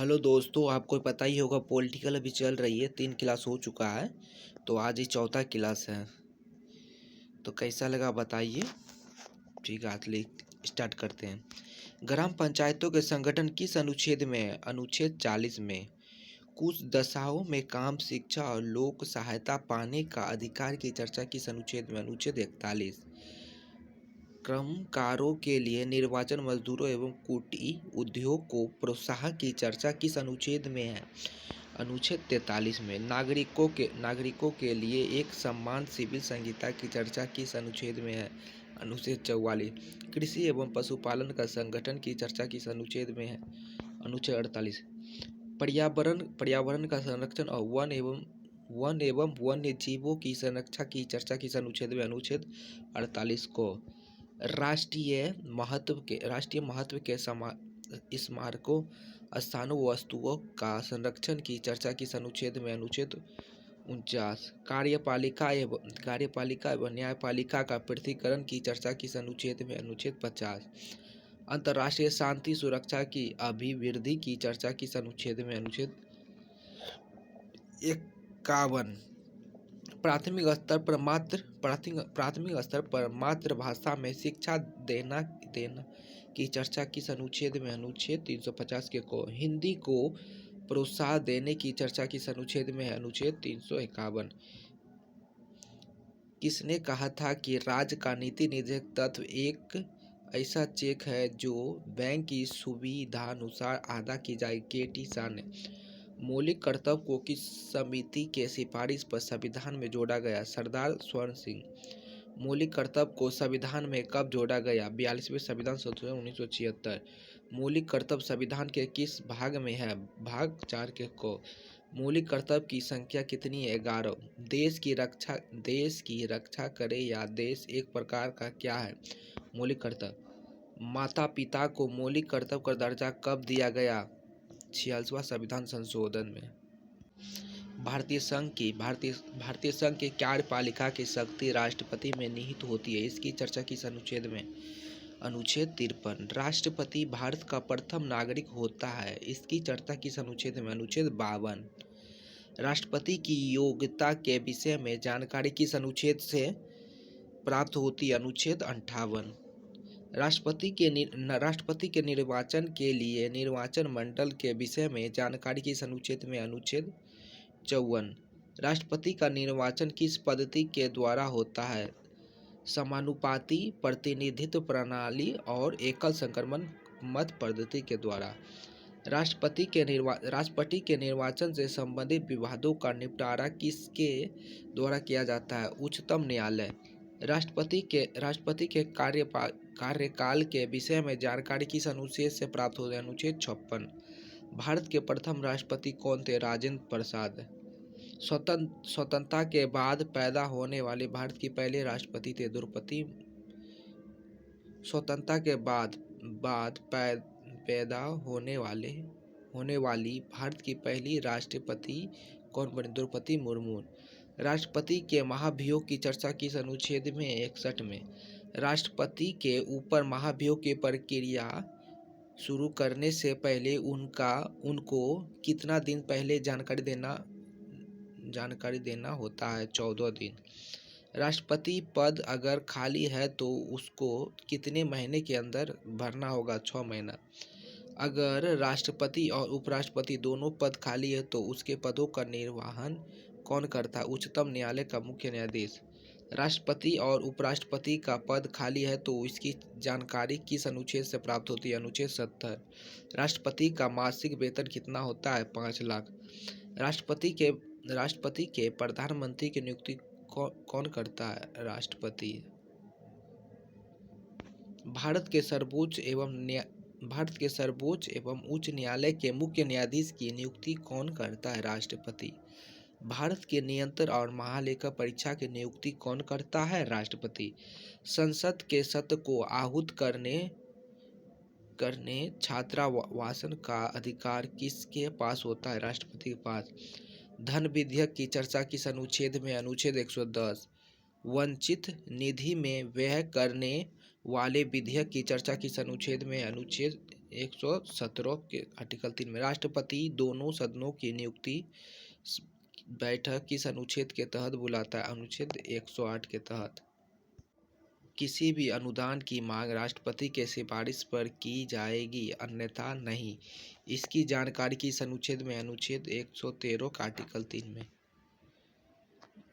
Hello दोस्तों, आपको पता ही होगा पॉलिटिकल अभी चल रही है। 3 क्लास हो चुका है तो आज ही चौथा क्लास है। तो कैसा लगा बताइए। ठीक है, चलिए स्टार्ट करते हैं। ग्राम पंचायतों के संगठन किस अनुच्छेद में है? अनुच्छेद 40 में। कुछ दशाओं में काम, शिक्षा और लोक सहायता पाने का अधिकार की चर्चा किस अनुच्छेद में? अनुच्छेद 41। कर्मकारों के लिए निर्वाचन, मजदूरों एवं कुटीर उद्योग को प्रोत्साहन की चर्चा किस अनुच्छेद में है? अनुच्छेद 43 में। नागरिकों के लिए एक समान सिविल संहिता की चर्चा किस अनुच्छेद में है? अनुच्छेद 44। कृषि एवं पशुपालन का संगठन की चर्चा किस अनुच्छेद में है? अनुच्छेद 48। पर्यावरण का संरक्षण और वन एवं वन्य जीवों की संरक्षा की चर्चा किस अनुच्छेद में? अनुच्छेद 48 को। राष्ट्रीय महत्व के स्मारकों, स्थानों व वस्तुओं का संरक्षण की चर्चा किस अनुच्छेद में? अनुच्छेद 49। कार्यपालिका एवं न्यायपालिका का पृथक्करण की चर्चा किस अनुच्छेद में? अनुच्छेद 50। अंतर्राष्ट्रीय शांति सुरक्षा की अभिवृद्धि की चर्चा किस अनुच्छेद में? अनुच्छेद 51। प्राथमिक स्तर पर मातृभाषा में शिक्षा देना की चर्चा किस अनुच्छेद में? अनुच्छेद 350 के को। हिंदी को प्रोत्साहन देने की चर्चा किस अनुच्छेद में है? अनुच्छेद 351। किसने कहा था कि राज्य का नीति निर्धारक तत्व एक ऐसा चेक है जो बैंक की सुविधानुसार अदा की जाए? के.टी. शाह ने। मौलिक कर्तव्य को किस समिति के सिफारिश पर संविधान में जोड़ा गया? सरदार स्वर्ण सिंह। मौलिक कर्तव्य को संविधान में कब जोड़ा गया? 42वें संविधान संशोधन 1976। मौलिक कर्तव्य संविधान के किस भाग में है? भाग 4 के को। मौलिक कर्तव्य की संख्या कितनी है? 11। देश की रक्षा करे या देश एक प्रकार का क्या है? मौलिक कर्तव्य। माता पिता को मौलिक कर्तव्य का दर्जा कब दिया गया? 46वां संविधान संशोधन में। भारतीय संघ की कार्यपालिका की शक्ति राष्ट्रपति में निहित होती है। इसकी चर्चा किस अनुच्छेद में? अनुच्छेद 53। राष्ट्रपति भारत का प्रथम नागरिक होता है। इसकी चर्चा किस अनुच्छेद में? अनुच्छेद 52। राष्ट्रपति की योग्यता के विषय में जानकारी किस अनुच्छेद से प्राप्त होती है? अनुच्छेद 58। राष्ट्रपति के निर्वाचन के लिए निर्वाचन मंडल के विषय में जानकारी किस अनुच्छेद में? अनुच्छेद 54। राष्ट्रपति का निर्वाचन किस पद्धति के द्वारा होता है? समानुपाती प्रतिनिधित्व प्रणाली और एकल संक्रमण मत पद्धति के द्वारा। राष्ट्रपति के निर्वाचन से संबंधित विवादों का निपटारा किसके द्वारा किया जाता है? उच्चतम न्यायालय। राष्ट्रपति के कार्यकाल के विषय में जानकारी किस अनुच्छेद से प्राप्त होती है? अनुच्छेद 56। भारत के प्रथम राष्ट्रपति कौन थे? राजेंद्र प्रसाद। स्वतंत्रता के बाद पैदा होने वाले भारत की पहले राष्ट्रपति थे द्रौपदी। स्वतंत्रता के बाद पैदा होने वाली भारत की पहली राष्ट्रपति कौन बनी? द्रौपदी मुर्मू। राष्ट्रपति के महाभियोग की चर्चा किस अनुच्छेद में? 61 में। राष्ट्रपति के ऊपर महाभियोग की प्रक्रिया शुरू करने से पहले उनको कितना दिन पहले जानकारी देना होता है? 14 दिन। राष्ट्रपति पद अगर खाली है तो उसको कितने महीने के अंदर भरना होगा? 6 महीना। अगर राष्ट्रपति और उपराष्ट्रपति दोनों पद खाली है तो उसके पदों का निर्वहन कौन करता है? उच्चतम न्यायालय का मुख्य न्यायाधीश। राष्ट्रपति और उपराष्ट्रपति का पद खाली है तो इसकी जानकारी किस अनुच्छेद से प्राप्त होती है? अनुच्छेद 70। राष्ट्रपति का मासिक वेतन कितना होता है? 5 लाख। राष्ट्रपति के प्रधानमंत्री की नियुक्ति कौन करता है? राष्ट्रपति। भारत के सर्वोच्च एवं उच्च न्यायालय के मुख्य न्यायाधीश की नियुक्ति कौन करता है? राष्ट्रपति। भारत के नियंत्रण और महालेखा परीक्षा की नियुक्ति कौन करता है? राष्ट्रपति। संसद के सत्र को आहूत करने छात्रावासन का अधिकार किसके पास होता है? राष्ट्रपति के पास। धन विधेयक की चर्चा किस अनुच्छेद में? अनुच्छेद 110। वंचित निधि में व्यय करने वाले विधेयक की चर्चा किस अनुच्छेद में? अनुच्छेद 117 के आर्टिकल 3 में राष्ट्रपति दोनों सदनों की नियुक्ति बैठक किस अनुच्छेद के तहत बुलाता है? अनुच्छेद 108 के तहत। किसी भी अनुदान की मांग राष्ट्रपति के सिफारिश पर की जाएगी, अन्यथा नहीं। इसकी जानकारी किस अनुच्छेद में? अनुच्छेद 113 का आर्टिकल 3 में।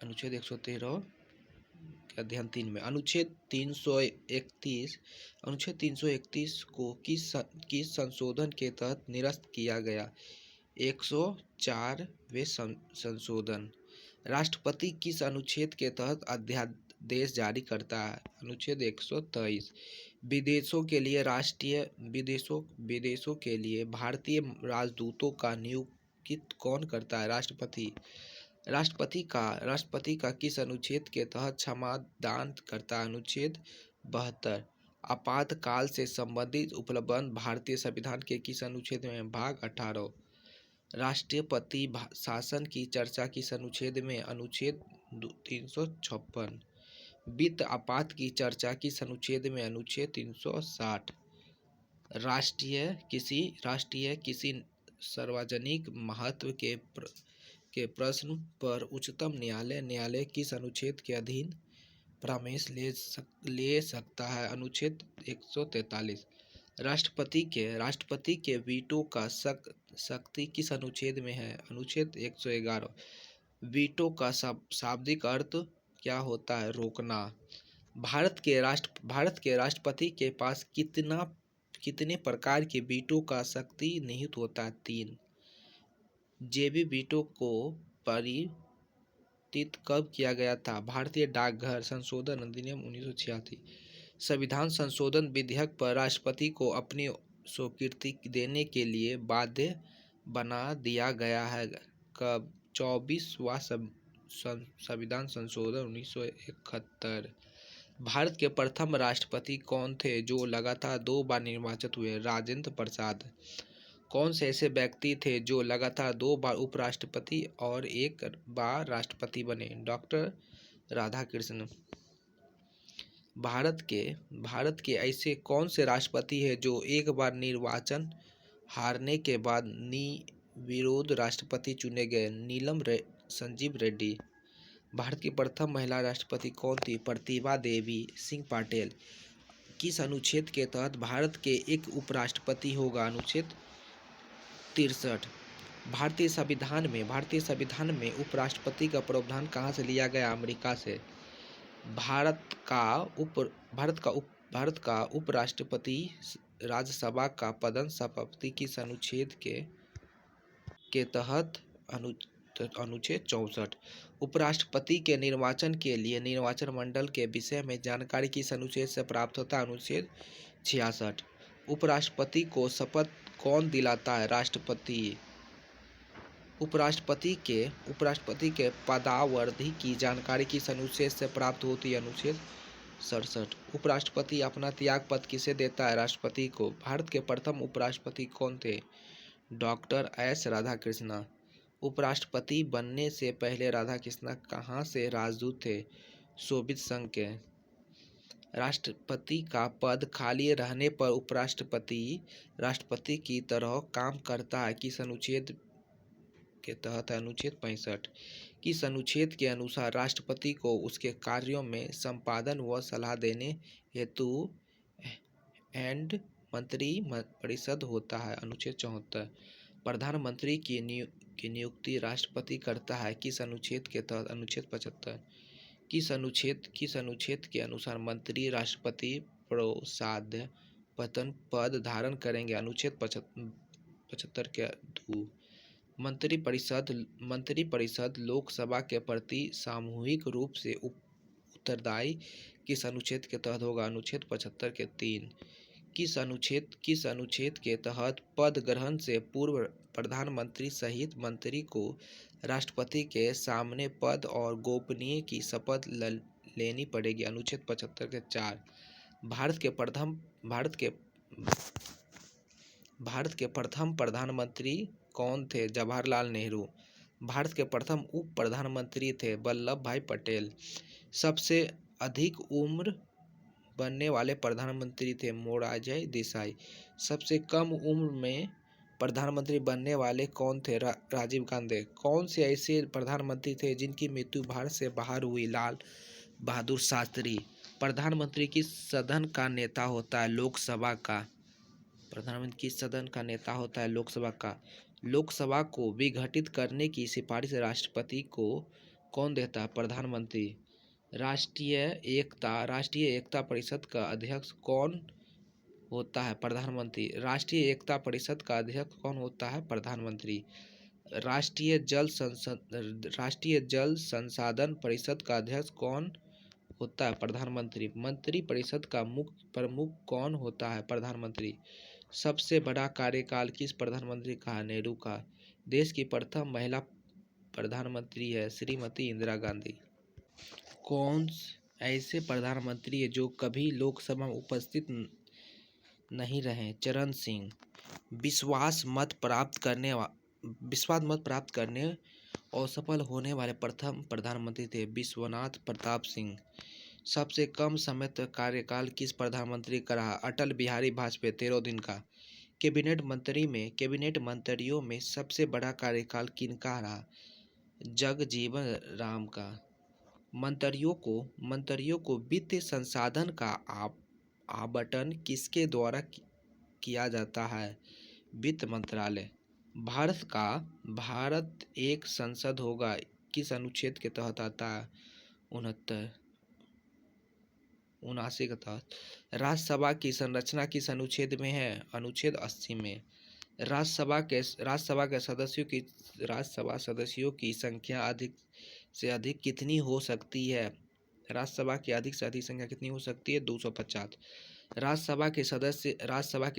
अनुच्छेद 113 के अध्ययन 3 में। अनुच्छेद 331 को किस संशोधन के तहत निरस्त किया गया? 104वें संशोधन। राष्ट्रपति किस अनुच्छेद के तहत अध्यादेश जारी करता है? अनुच्छेद 123। विदेशों के लिए भारतीय राजदूतों का नियुक्ति कौन करता है? राष्ट्रपति। राष्ट्रपति का किस अनुच्छेद के तहत क्षमादान करता है? अनुच्छेद 72। आपातकाल से संबंधित उपबंध भारतीय संविधान के किस अनुच्छेद में? भाग 18। राष्ट्रपति शासन की चर्चा किस अनुच्छेद में? अनुच्छेद 356। वित्त आपात की चर्चा किस अनुच्छेद में? अनुच्छेद 360। राष्ट्रीय किसी सार्वजनिक महत्व के प्रश्न पर उच्चतम न्यायालय किस अनुच्छेद के अधीन परामर्श ले सकता है? अनुच्छेद 143। राष्ट्रपति के वीटो का शक्ति किस अनुच्छेद में है? अनुच्छेद 111। वीटो का शाब्दिक अर्थ क्या होता है? रोकना। भारत के राष्ट्रपति के पास कितने प्रकार के वीटो का शक्ति निहित होता है? 3। जेबी वीटो को परिवर्तित कब किया गया था? भारतीय डाकघर संशोधन अधिनियम 1986। संविधान संशोधन विधेयक पर राष्ट्रपति को अपनी स्वीकृति देने के लिए बाध्य बना दिया गया है कब? 24वां संविधान संशोधन 1971। भारत के प्रथम राष्ट्रपति कौन थे जो लगातार 2 बार निर्वाचित हुए? राजेंद्र प्रसाद। कौन से ऐसे व्यक्ति थे जो लगातार 2 बार उपराष्ट्रपति और 1 बार राष्ट्रपति बने? डॉक्टर राधाकृष्णन। भारत के ऐसे कौन से राष्ट्रपति हैं जो 1 बार निर्वाचन हारने के बाद निर्विरोध राष्ट्रपति चुने गए? नीलम संजीव रेड्डी। भारत की प्रथम महिला राष्ट्रपति कौन थी? प्रतिभा देवी सिंह पाटिल। किस अनुच्छेद के तहत भारत के एक उपराष्ट्रपति होगा? अनुच्छेद 63। भारतीय संविधान में उपराष्ट्रपति का प्रावधान कहाँ से लिया गया? अमेरिका से। भारत का उपराष्ट्रपति राज्यसभा का पदन सभापति किस अनुच्छेद के तहत? अनुच्छेद 64। उपराष्ट्रपति के निर्वाचन के लिए निर्वाचन मंडल के विषय में जानकारी किस अनुच्छेद से प्राप्त होता है? अनुच्छेद 66। उपराष्ट्रपति को शपथ कौन दिलाता है? राष्ट्रपति। उपराष्ट्रपति के पदावधि की जानकारी किस अनुच्छेद से प्राप्त होती है? अनुच्छेद 67। उपराष्ट्रपति अपना त्यागपत्र किसे देता है? राष्ट्रपति को। भारत के प्रथम उपराष्ट्रपति कौन थे? Doctor S Radhakrishnan. उपराष्ट्रपति बनने से पहले राधाकृष्णन कहाँ से राजदूत थे? सोवियत संघ के। राष्ट्रपति का पद खाली रहने पर उपराष्ट्रपति राष्ट्रपति की तरह काम करता है किस अनुच्छेद के तहत? अनुच्छेद 65। किस अनुच्छेद के अनुसार राष्ट्रपति को उसके कार्यों में संपादन व सलाह देने हेतु एंड मंत्री परिषद होता है? अनुच्छेद 74। प्रधानमंत्री की नियुक्ति राष्ट्रपति करता है किस अनुच्छेद के तहत? अनुच्छेद 75। किस अनुच्छेद के अनुसार मंत्री राष्ट्रपति प्रोसाद्य पद धारण करेंगे? अनुच्छेद 75 के 2। मंत्रिपरिषद लोकसभा के प्रति सामूहिक रूप से उत्तरदायी किस अनुच्छेद के तहत होगा? अनुच्छेद 75 के 3। किस अनुच्छेद के तहत पद ग्रहण से पूर्व प्रधानमंत्री सहित मंत्री को राष्ट्रपति के सामने पद और गोपनीय की शपथ लेनी पड़ेगी? अनुच्छेद 75 के 4। भारत के प्रथम प्रधानमंत्री कौन थे? जवाहरलाल नेहरू। भारत के प्रथम उप प्रधानमंत्री थे वल्लभ भाई पटेल। सबसे अधिक उम्र बनने वाले प्रधानमंत्री थे मोरारजी देसाई। सबसे कम उम्र में प्रधानमंत्री बनने वाले कौन थे? राजीव गांधी। कौन से ऐसे प्रधानमंत्री थे जिनकी मृत्यु भारत से बाहर हुई? लाल बहादुर शास्त्री। प्रधानमंत्री किस सदन का नेता होता है? लोकसभा का। प्रधानमंत्री किस सदन का नेता होता है? लोकसभा का। लोकसभा को विघटित करने की सिफारिश राष्ट्रपति को कौन देता है? प्रधानमंत्री। राष्ट्रीय एकता परिषद का अध्यक्ष कौन होता है? प्रधानमंत्री। राष्ट्रीय एकता परिषद का अध्यक्ष कौन होता है? प्रधानमंत्री। राष्ट्रीय जल संसाधन परिषद का अध्यक्ष कौन होता है? प्रधानमंत्री। मंत्री परिषद का मुख्य प्रमुख कौन होता है? प्रधानमंत्री। सबसे बड़ा कार्यकाल किस प्रधानमंत्री का है? नेहरू का। देश की प्रथम महिला प्रधानमंत्री है श्रीमती इंदिरा गांधी। कौन ऐसे प्रधानमंत्री है जो कभी लोकसभा में उपस्थित नहीं रहे? चरण सिंह। विश्वास मत प्राप्त करने और सफल होने वाले प्रथम प्रधानमंत्री थे विश्वनाथ प्रताप सिंह। सबसे कम समय तक कार्यकाल किस प्रधानमंत्री का रहा? अटल बिहारी वाजपेयी 13 दिन का। कैबिनेट मंत्रियों में सबसे बड़ा कार्यकाल किनका रहा? जगजीवन राम का। मंत्रियों को वित्तीय संसाधन का आवंटन किसके द्वारा किया जाता है? वित्त मंत्रालय। भारत एक संसद होगा किस अनुच्छेद के तहत आता है? 79 के तहत। राज्यसभा की संरचना किस अनुच्छेद में है? अनुच्छेद 80 में। राज्यसभा सदस्यों की संख्या अधिक से अधिक कितनी हो सकती है? राज्यसभा की अधिक से अधिक संख्या कितनी हो सकती है? 250। राज्यसभा की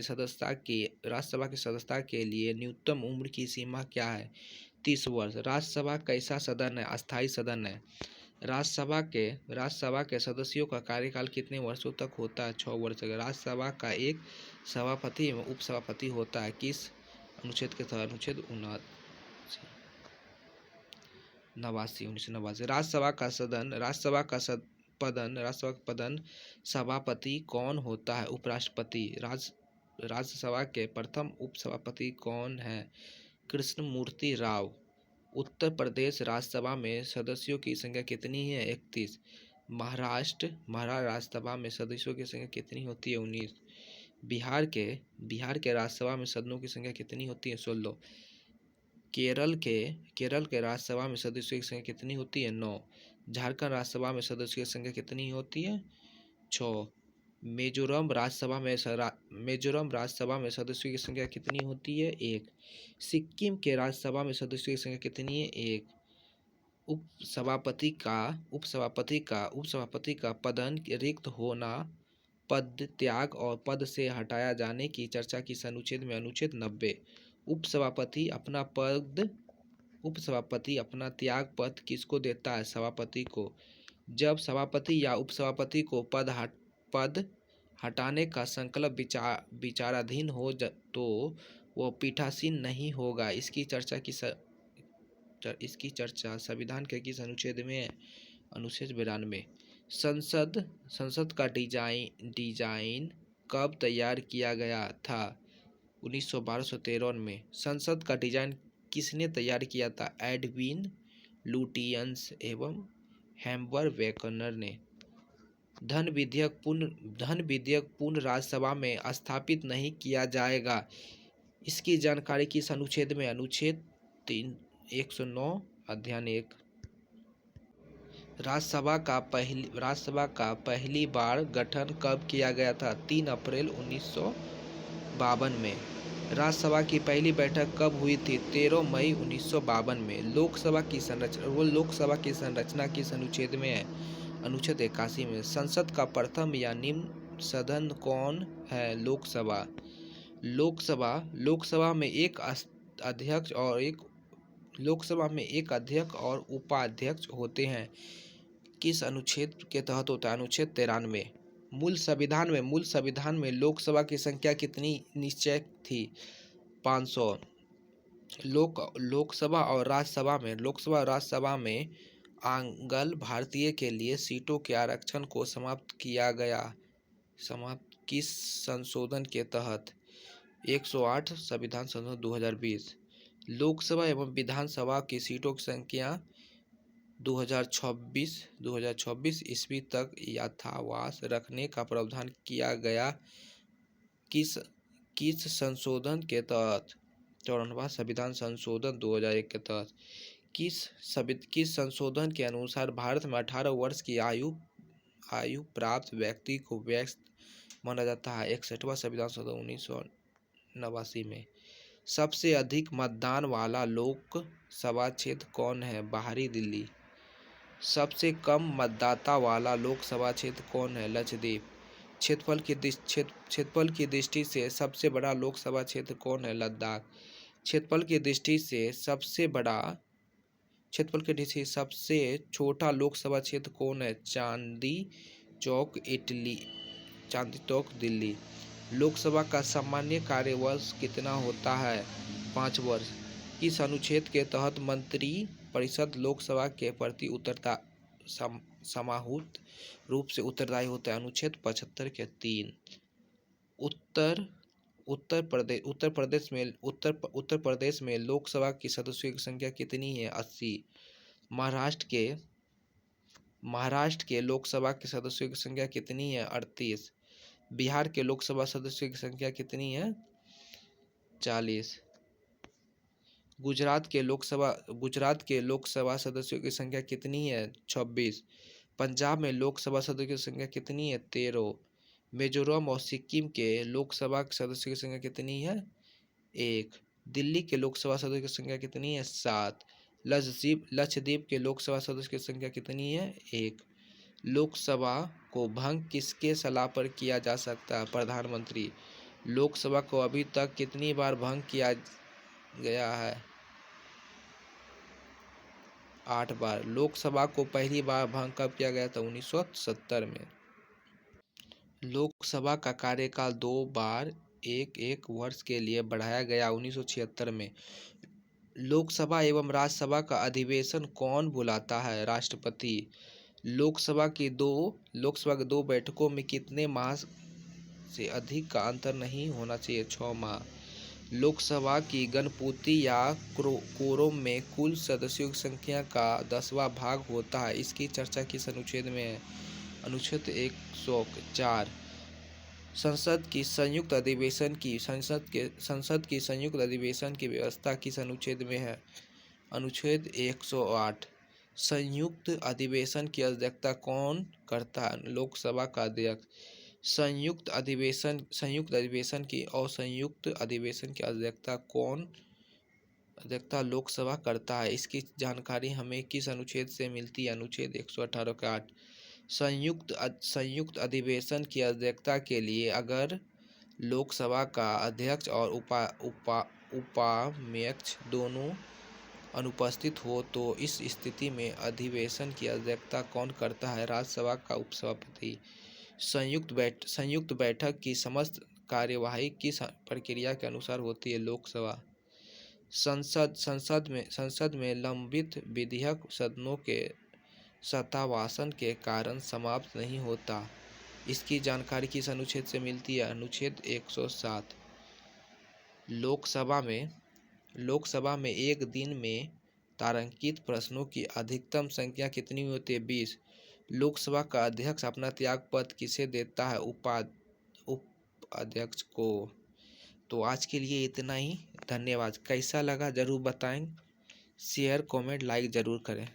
सदस्यता के लिए न्यूनतम उम्र की सीमा क्या है? 30 वर्ष। राज्यसभा कैसा सदन है? अस्थायी सदन है। राज्यसभा के सदस्यों का कार्यकाल कितने वर्षों तक होता है? 6 वर्ष तक। राज्यसभा का एक सभापति एवं उपसभापति होता है किस अनुच्छेद के तहत? अनुच्छेद 1989। राज्यसभा का पदन सभापति कौन होता है? उपराष्ट्रपति। राज्यसभा के प्रथम उपसभापति कौन है? कृष्णमूर्ति राव। उत्तर प्रदेश राज्यसभा में सदस्यों की संख्या कितनी है? 31। महाराष्ट्र राज्यसभा में सदस्यों की संख्या कितनी होती है? 19। बिहार के राज्यसभा में सदनों की संख्या कितनी होती है? 16। केरल के राज्यसभा में सदस्यों की संख्या कितनी होती है? 9। झारखंड राज्यसभा में सदस्यों की संख्या कितनी होती है? 6। मिजोरम राज्यसभा में सदस्यों की संख्या कितनी होती है? 1। सिक्किम के राज्यसभा में सदस्यों की संख्या कितनी है? 1। उपसभापति का पदन रिक्त होना, पद त्याग और पद से हटाया जाने की चर्चा किस अनुच्छेद में? अनुच्छेद 90। उपसभापति अपना त्याग पत्र किसको देता है? सभापति को। जब सभापति या उपसभापति को पद हटाने का संकल्प विचाराधीन हो तो वह पीठासीन नहीं होगा। इसकी चर्चा संविधान के किस अनुच्छेद में है? अनुच्छेद 92। संसद का डिजाइन कब तैयार किया गया था? 1912 में। संसद का डिजाइन किसने तैयार किया था? एडविन लुटियंस एवं हेम्बर वेकनर ने। धन विधेयक पुनः राज्यसभा में स्थापित नहीं किया जाएगा। इसकी जानकारी किस अनुच्छेद में? अनुच्छेद 109 अध्याय 1। राज्यसभा का पहली बार गठन कब किया गया था? 3 अप्रैल 1952 में। राज्यसभा की पहली बैठक कब हुई थी? 13 मई 1952 में। लोकसभा की संरचना किस अनुच्छेद में है? अनुच्छेद 81 में। संसद का प्रथम या निम्न सदन कौन है? लोकसभा। लोकसभा में एक अध्यक्ष और उपाध्यक्ष होते हैं। किस अनुच्छेद के तहत होता है? अनुच्छेद 93। मूल संविधान में लोकसभा की संख्या कितनी निश्चय थी? 500। लोकसभा और राज्यसभा में आंग्ल भारतीय के लिए सीटों के आरक्षण को समाप्त किस संशोधन के तहत? 108 संविधान संशोधन 2020। लोकसभा एवं विधानसभा की सीटों की संख्या 2026 ईस्वी तक यथावत रखने का प्रावधान किया गया। किस किस संशोधन के तहत? 54वां संविधान संशोधन 2001 के तहत। किस संशोधन के अनुसार भारत में 18 वर्ष की आयु प्राप्त व्यक्ति को वयस्क माना जाता है? 61वां संविधान संशोधन 1989 में। सबसे अधिक मतदान वाला लोकसभा क्षेत्र कौन है? बाहरी दिल्ली। सबसे कम मतदाता वाला लोकसभा क्षेत्र कौन है? लक्षद्वीप। क्षेत्रफल की दृष्टि से सबसे बड़ा लोकसभा क्षेत्र कौन है? लद्दाख। क्षेत्रफल की दृष्टि से सबसे छोटा लोकसभा क्षेत्र कौन है? चांदी चौक दिल्ली। लोकसभा का सामान्य कार्यवर्ष कितना होता है? 5 वर्ष। किस अनुच्छेद के तहत मंत्री परिषद लोकसभा के प्रति समाहूत रूप से उत्तरदायी होता है? अनुच्छेद 75 के 3। उत्तर प्रदेश में लोकसभा की सदस्यों की संख्या कितनी है? 80। महाराष्ट्र के लोकसभा के सदस्यों की संख्या कितनी है? 38। बिहार के लोकसभा सदस्यों की संख्या कितनी है? 40। गुजरात के लोकसभा सदस्यों की संख्या कितनी है? 26। पंजाब में लोकसभा सदस्यों की संख्या कितनी है? 13। मिजोरम और सिक्किम के लोकसभा सदस्यों की संख्या कितनी है? 1। दिल्ली के लोकसभा सदस्यों की संख्या कितनी है? 7। लक्षद्वीप के लोकसभा सदस्यों की संख्या कितनी है? 1। लोकसभा को भंग किसके सलाह पर किया जा सकता है? प्रधानमंत्री। लोकसभा को अभी तक कितनी बार भंग किया गया है? 8 बार। लोकसभा को पहली बार भंग कब किया गया था? 1970 में। लोकसभा का कार्यकाल 2 बार एक वर्ष के लिए बढ़ाया गया 1976 में। लोकसभा एवं राज्यसभा का अधिवेशन कौन बुलाता है? राष्ट्रपति। लोकसभा की दो बैठकों में कितने माह से अधिक का अंतर नहीं होना चाहिए? 6 माह। लोकसभा की गणपूर्ति या कोरम में कुल सदस्यों की संख्या का 10वां भाग होता है। इसकी चर्चा किस अनुच्छेद में है? अनुच्छेद 104। संसद की संयुक्त अधिवेशन की व्यवस्था किस अनुच्छेद में है? अनुच्छेद 108। संयुक्त अधिवेशन की अध्यक्षता कौन करता है? लोकसभा का अध्यक्ष। संयुक्त अधिवेशन की अध्यक्षता लोकसभा करता है। इसकी जानकारी हमें किस अनुच्छेद से मिलती है? अनुच्छेद 118 का 8। संयुक्त अधिवेशन की अध्यक्षता के लिए अगर लोकसभा का अध्यक्ष और उपाध्यक्ष दोनों अनुपस्थित हो तो इस स्थिति में अधिवेशन की अध्यक्षता कौन करता है? राज्यसभा का उपसभापति। संयुक्त बैठक की समस्त कार्यवाही किस प्रक्रिया के अनुसार होती है? लोकसभा। संसद में लंबित विधेयक सदनों के शतावसान के कारण समाप्त नहीं होता। इसकी जानकारी किस अनुच्छेद से मिलती है? अनुच्छेद 107। लोकसभा में एक दिन में तारांकित प्रश्नों की अधिकतम संख्या कितनी होती है? 20। लोकसभा का अध्यक्ष अपना त्यागपत्र किसे देता है? उपाध्यक्ष को। तो आज के लिए इतना ही। धन्यवाद। कैसा लगा जरूर बताएं। शेयर कमेंट लाइक ज़रूर करें।